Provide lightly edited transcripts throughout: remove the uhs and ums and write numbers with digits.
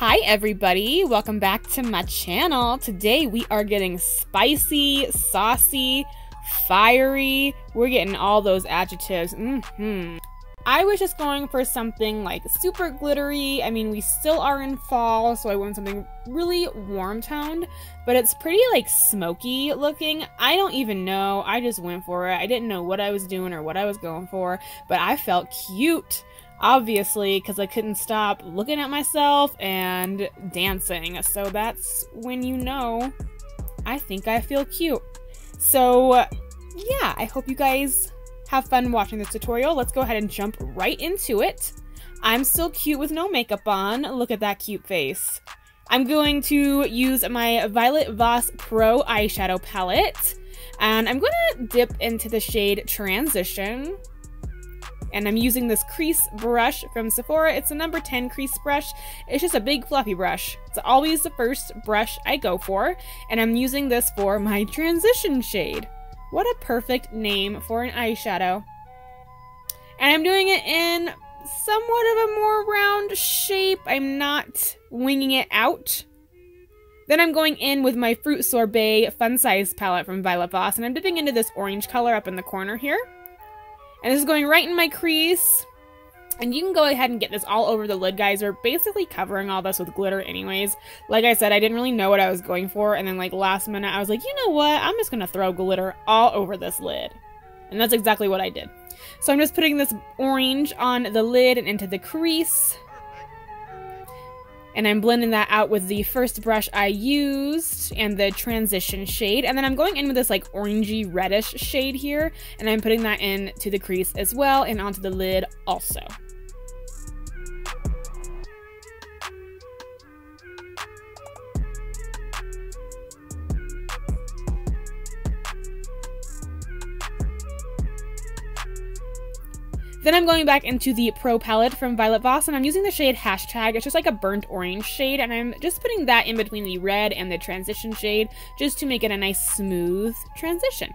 Hi everybody, welcome back to my channel. Today we are getting spicy, saucy, fiery. We're getting all those adjectives. I was just going for something like super glittery. I mean, we still are in fall, so I want something really warm toned, but it's pretty like smoky looking. I don't even know. I just went for it. I didn't know what I was doing or what I was going for, but I felt cute. Obviously, because I couldn't stop looking at myself and dancing. So that's when you know I think I feel cute. So yeah, I hope you guys have fun watching this tutorial. Let's go ahead and jump right into it. I'm still cute with no makeup on. Look at that cute face. I'm going to use my Violet Voss Pro eyeshadow palette. And I'm going to dip into the shade Transition. And I'm using this crease brush from Sephora. It's a number 10 crease brush. It's just a big fluffy brush. It's always the first brush I go for. And I'm using this for my transition shade. What a perfect name for an eyeshadow. And I'm doing it in somewhat of a more round shape. I'm not winging it out. Then I'm going in with my Fruit Sorbet Fun Size palette from Violet Voss. And I'm dipping into this orange color up in the corner here. And this is going right in my crease. And you can go ahead and get this all over the lid, guys. We're basically covering all this with glitter anyways. Like I said, I didn't really know what I was going for. And then like last minute, I was like, you know what? I'm just going to throw glitter all over this lid. And that's exactly what I did. So I'm just putting this orange on the lid and into the crease. And I'm blending that out with the first brush I used and the transition shade. And then I'm going in with this like orangey reddish shade here. And I'm putting that into the crease as well and onto the lid also. Then I'm going back into the Pro palette from Violet Voss, and I'm using the shade Hashtag. It's just like a burnt orange shade, and I'm just putting that in between the red and the transition shade just to make it a nice smooth transition.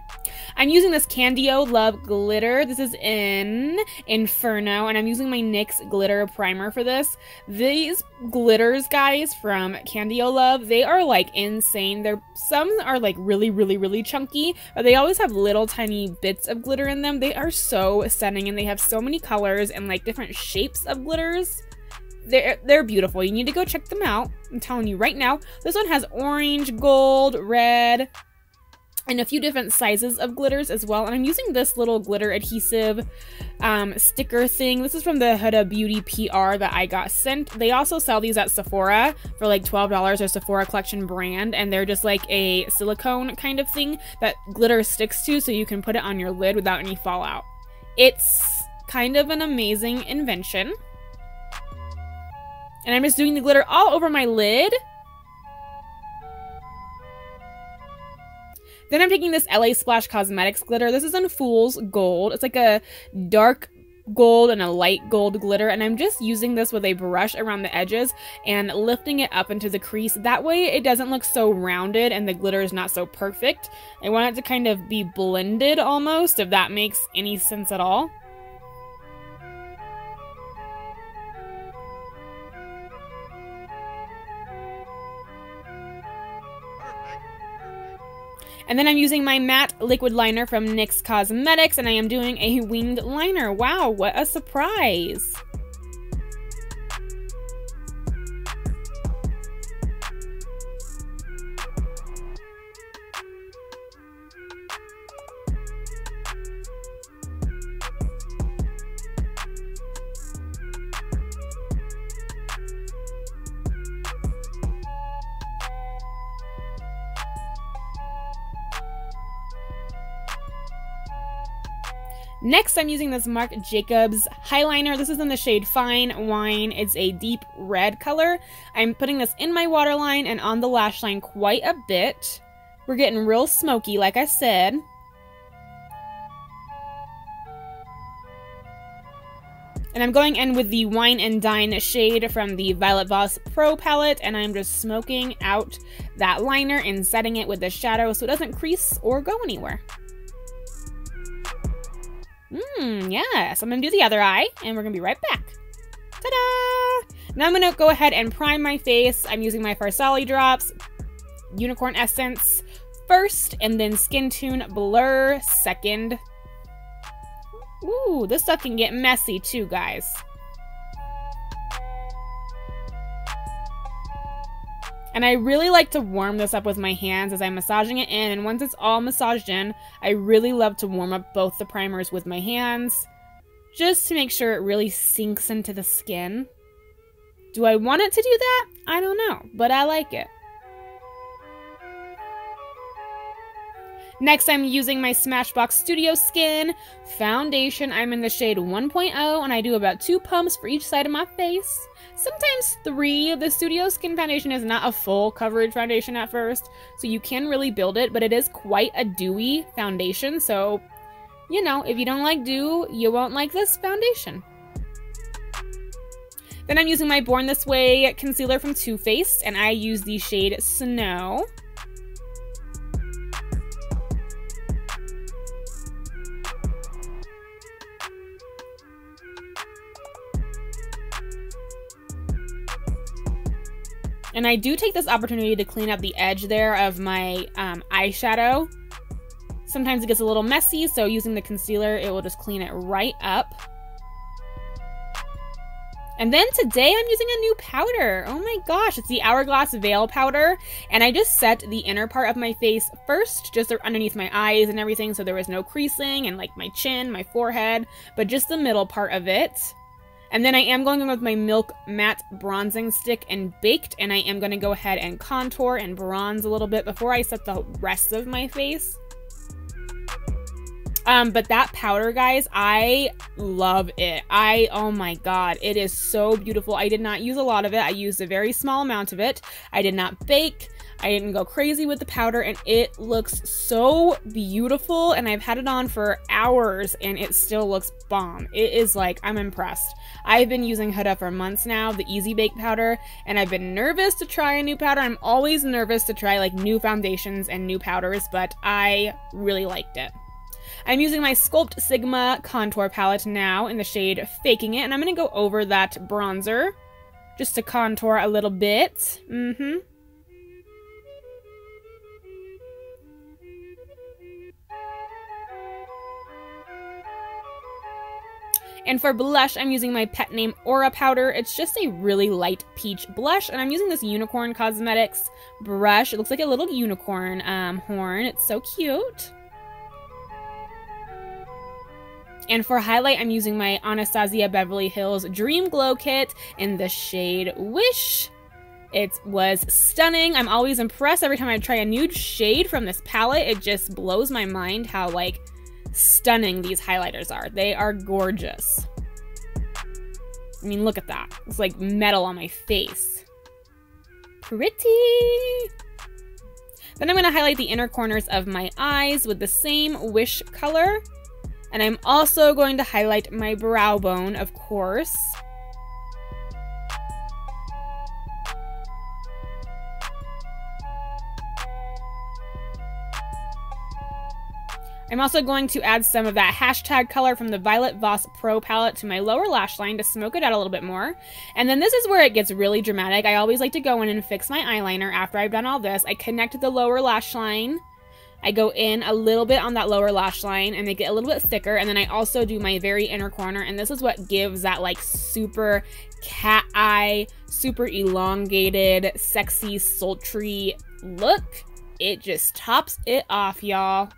I'm using this Kandeolove glitter. This is in Inferno, and I'm using my NYX glitter primer for this. These glitters, guys, from Kandeolove, they are like insane. Some are like really chunky, but they always have little tiny bits of glitter in them. They are so stunning, and they have so many colors and like different shapes of glitters. They're beautiful. You need to go check them out. I'm telling you right now. This one has orange, gold, red, and a few different sizes of glitters as well. And I'm using this little glitter adhesive sticker thing. This is from the Huda Beauty PR that I got sent. They also sell these at Sephora for like $12, or Sephora Collection brand. And they're just like a silicone kind of thing that glitter sticks to, so you can put it on your lid without any fallout. It's kind of an amazing invention. And I'm just doing the glitter all over my lid. Then I'm taking this LA Splash Cosmetics glitter. This is in Fool's Gold. It's like a dark gold and a light gold glitter, and I'm just using this with a brush around the edges and lifting it up into the crease. That way it doesn't look so rounded and the glitter is not so perfect. I want it to kind of be blended almost, if that makes any sense at all. And then I'm using my matte liquid liner from NYX Cosmetics, and I am doing a winged liner. Wow, what a surprise! Next, I'm using this Marc Jacobs Highliner. This is in the shade Fine Wine. It's a deep red color. I'm putting this in my waterline and on the lash line quite a bit. We're getting real smoky, like I said. And I'm going in with the Wine and Dine shade from the Violet Voss Pro palette, and I'm just smoking out that liner and setting it with the shadow so it doesn't crease or go anywhere. Yes, I'm gonna do the other eye, and we're gonna be right back. Ta-da! Now I'm going to go ahead and prime my face. I'm using my Farsali drops, Unicorn Essence first, and then Skintune Blur second. Ooh, this stuff can get messy too, guys. And I really like to warm this up with my hands as I'm massaging it in. And once it's all massaged in, I really love to warm up both the primers with my hands, just to make sure it really sinks into the skin. Do I want it to do that? I don't know, but I like it. Next, I'm using my Smashbox Studio Skin foundation. I'm in the shade 1.0, and I do about 2 pumps for each side of my face. Sometimes 3. The Studio Skin foundation is not a full coverage foundation at first, so you can really build it, but it is quite a dewy foundation, so, you know, if you don't like dew, you won't like this foundation. Then I'm using my Born This Way concealer from Too Faced, and I use the shade Snow. And I do take this opportunity to clean up the edge there of my eyeshadow. Sometimes it gets a little messy, so using the concealer, it will just clean it right up. And then today I'm using a new powder. Oh my gosh, it's the Hourglass Veil Powder. And I just set the inner part of my face first, just underneath my eyes and everything, so there was no creasing and like my chin, my forehead, but just the middle part of it. And then I am going in with my Milk Matte Bronzing Stick and Baked, and I am going to go ahead and contour and bronze a little bit before I set the rest of my face. But that powder, guys, I love it. Oh my god, it is so beautiful. I did not use a lot of it. I used a very small amount of it. I did not bake. I didn't go crazy with the powder, and it looks so beautiful, and I've had it on for hours, and it still looks bomb. It is like, I'm impressed. I've been using Huda for months now, the Easy Bake powder, and I've been nervous to try a new powder. I'm always nervous to try like new foundations and new powders, but I really liked it. I'm using my Sculpt Sigma contour palette now in the shade Faking It, and I'm going to go over that bronzer just to contour a little bit. And for blush, I'm using my Pet Name Aura powder. It's just a really light peach blush, and I'm using this Unicorn Cosmetics brush. It looks like a little unicorn horn. It's so cute. And for highlight, I'm using my Anastasia Beverly Hills Dream Glow Kit in the shade Wish. It was stunning. I'm always impressed every time I try a new shade from this palette. It just blows my mind how, like, stunning these highlighters are. They are gorgeous. I mean, look at that. It's like metal on my face. Pretty. Then I'm going to highlight the inner corners of my eyes with the same Wish color. And I'm also going to highlight my brow bone, of course. I'm also going to add some of that hashtag color from the Violet Voss Pro palette to my lower lash line to smoke it out a little bit more. And then this is where it gets really dramatic. I always like to go in and fix my eyeliner after I've done all this. I connect the lower lash line. I go in a little bit on that lower lash line and make it a little bit thicker. And then I also do my very inner corner. And this is what gives that like super cat eye, super elongated, sexy, sultry look. It just tops it off, y'all.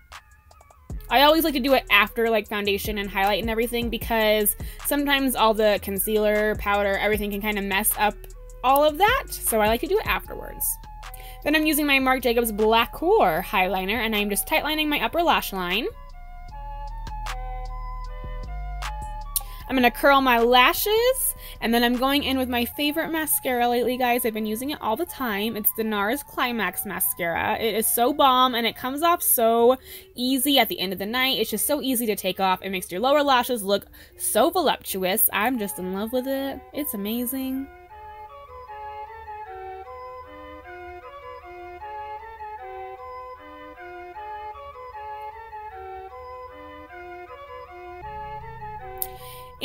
I always like to do it after like foundation and highlight and everything because sometimes all the concealer, powder, everything can kind of mess up all of that. So I like to do it afterwards. Then I'm using my Marc Jacobs Blacquer highliner and I'm just tightlining my upper lash line. I'm going to curl my lashes, and then I'm going in with my favorite mascara lately, guys. I've been using it all the time. It's the NARS Climax mascara. It is so bomb, and it comes off so easy at the end of the night. It's just so easy to take off. It makes your lower lashes look so voluptuous. I'm just in love with it. It's amazing.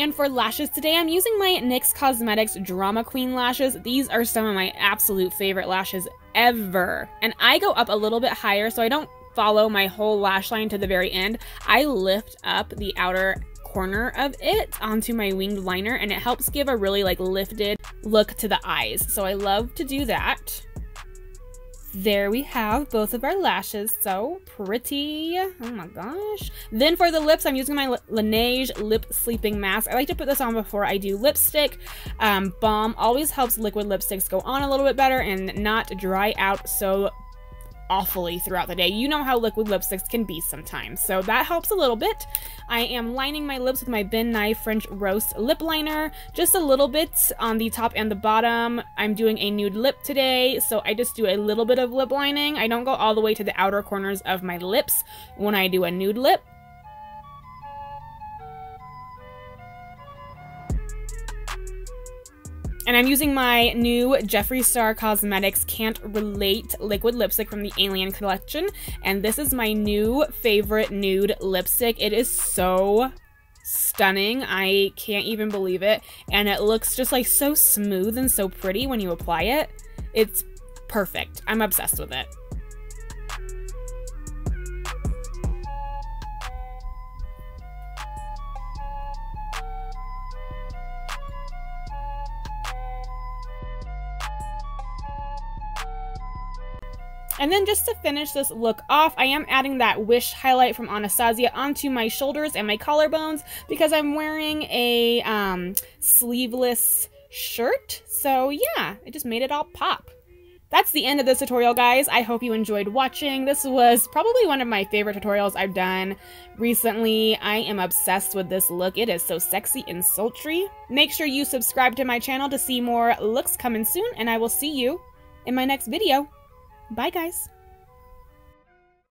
And for lashes today, I'm using my NYX Cosmetics Drama Queen lashes. These are some of my absolute favorite lashes ever. And I go up a little bit higher, so I don't follow my whole lash line to the very end. I lift up the outer corner of it onto my winged liner, and it helps give a really like lifted look to the eyes. So I love to do that. There we have both of our lashes, so pretty. Oh my gosh. Then for the lips, I'm using my Laneige Lip Sleeping Mask. I like to put this on before I do lipstick. Balm always helps liquid lipsticks go on a little bit better and not dry out so awfully throughout the day. You know how liquid lipsticks can be sometimes, so that helps a little bit. I am lining my lips with my Ben Nye French Roast lip liner, just a little bit on the top and the bottom. I'm doing a nude lip today, so I just do a little bit of lip lining. I don't go all the way to the outer corners of my lips when I do a nude lip. And I'm using my new Jeffree Star Cosmetics Can't Relate liquid lipstick from the Alien collection. And this is my new favorite nude lipstick. It is so stunning. I can't even believe it. And it looks just like so smooth and so pretty when you apply it. It's perfect. I'm obsessed with it. And then just to finish this look off, I am adding that Wish highlight from Anastasia onto my shoulders and my collarbones because I'm wearing a sleeveless shirt. So yeah, it just made it all pop. That's the end of this tutorial, guys. I hope you enjoyed watching. This was probably one of my favorite tutorials I've done recently. I am obsessed with this look. It is so sexy and sultry. Make sure you subscribe to my channel to see more looks coming soon, and I will see you in my next video. Bye, guys.